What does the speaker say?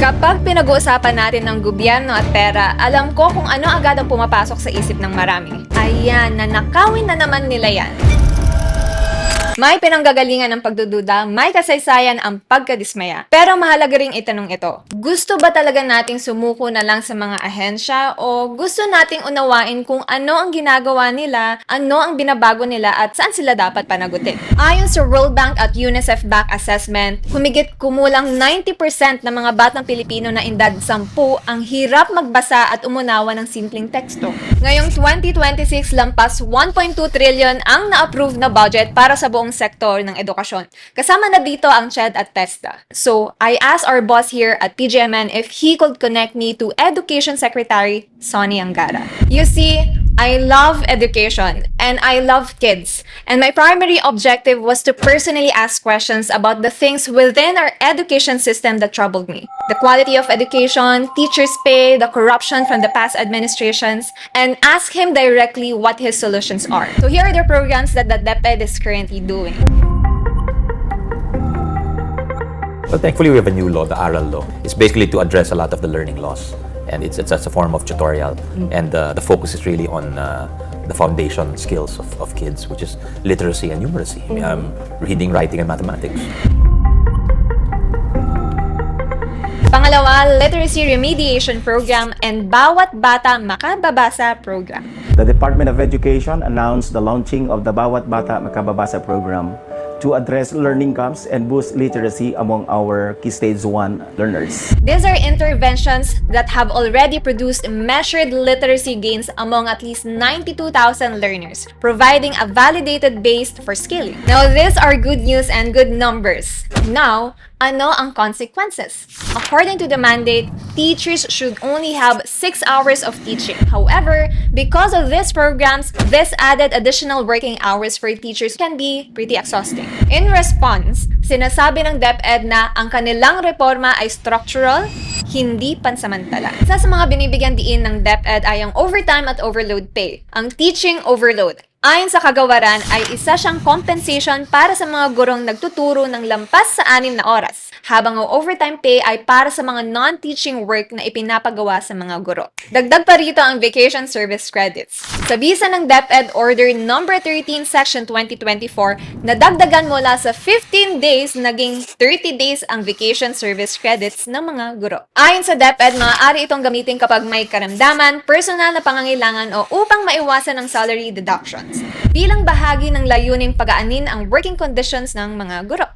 Kapag pinag-uusapan natin ng gobyerno at pera, alam ko kung ano agad ang pumapasok sa isip ng marami. Ayan, nanakawin na naman nila yan. May pinanggagalingan ng pagdududa, may kasaysayan ang pagkadismaya. Pero mahalaga ring itanong ito. Gusto ba talaga nating sumuko na lang sa mga ahensya o gusto nating unawain kung ano ang ginagawa nila, ano ang binabago nila at saan sila dapat panagutin? Ayon sa World Bank at UNICEF back assessment, humigit kumulang 90% ng mga batang Pilipino na edad 10 ang hirap magbasa at umunawa ng simpleng teksto. Ngayong 2026, lampas 1.2 trillion ang na-approve na budget para sa buong sektor ng edukasyon. Kasama na dito ang CHED at TESDA. So, I asked our boss here at PGMN if he could connect me to Education Secretary Sonny Angara. You see, I love education and I love kids. And my primary objective was to personally ask questions about the things within our education system that troubled me. The quality of education, teachers' pay, the corruption from the past administrations, and ask him directly what his solutions are. So here are the programs that the DepEd is currently doing. Well, thankfully, we have a new law, the ARAL law. It's basically to address a lot of the learning loss. And it's a form of tutorial. And the focus is really on the foundation skills of kids, which is literacy and numeracy, reading, writing, and mathematics. Pangalawa, Literacy Remediation Program and Bawat Bata Makababasa Program. The Department of Education announced the launching of the Bawat Bata Makababasa program to address learning gaps and boost literacy among our Key Stage 1 learners. These are interventions that have already produced measured literacy gains among at least 92,000 learners, providing a validated base for scaling. Now, these are good news and good numbers. Now, ano ang consequences? According to the mandate, teachers should only have 6 hours of teaching. However, because of these programs, this added additional working hours for teachers can be pretty exhausting. In response, sinasabi ng DepEd na ang kanilang reforma ay structural, hindi pansamantala. Isa sa mga binibigyan diin ng DepEd ay ang overtime at overload pay, ang teaching overload. Ayon sa kagawaran ay isa siyang compensation para sa mga gurong nagtuturo ng lampas sa 6 na oras, habang ang overtime pay ay para sa mga non-teaching work na ipinapagawa sa mga guro. Dagdag pa rito ang vacation service credits. Sa bisa ng DepEd Order No. 13 Section 2024, nadagdagan mula sa 15 days naging 30 days ang vacation service credits ng mga guro. Ayon sa DepEd, maaari itong gamitin kapag may karamdaman, personal na pangangailangan o upang maiwasan ang salary deductions, bilang bahagi ng layuning pagaanin ang working conditions ng mga guro.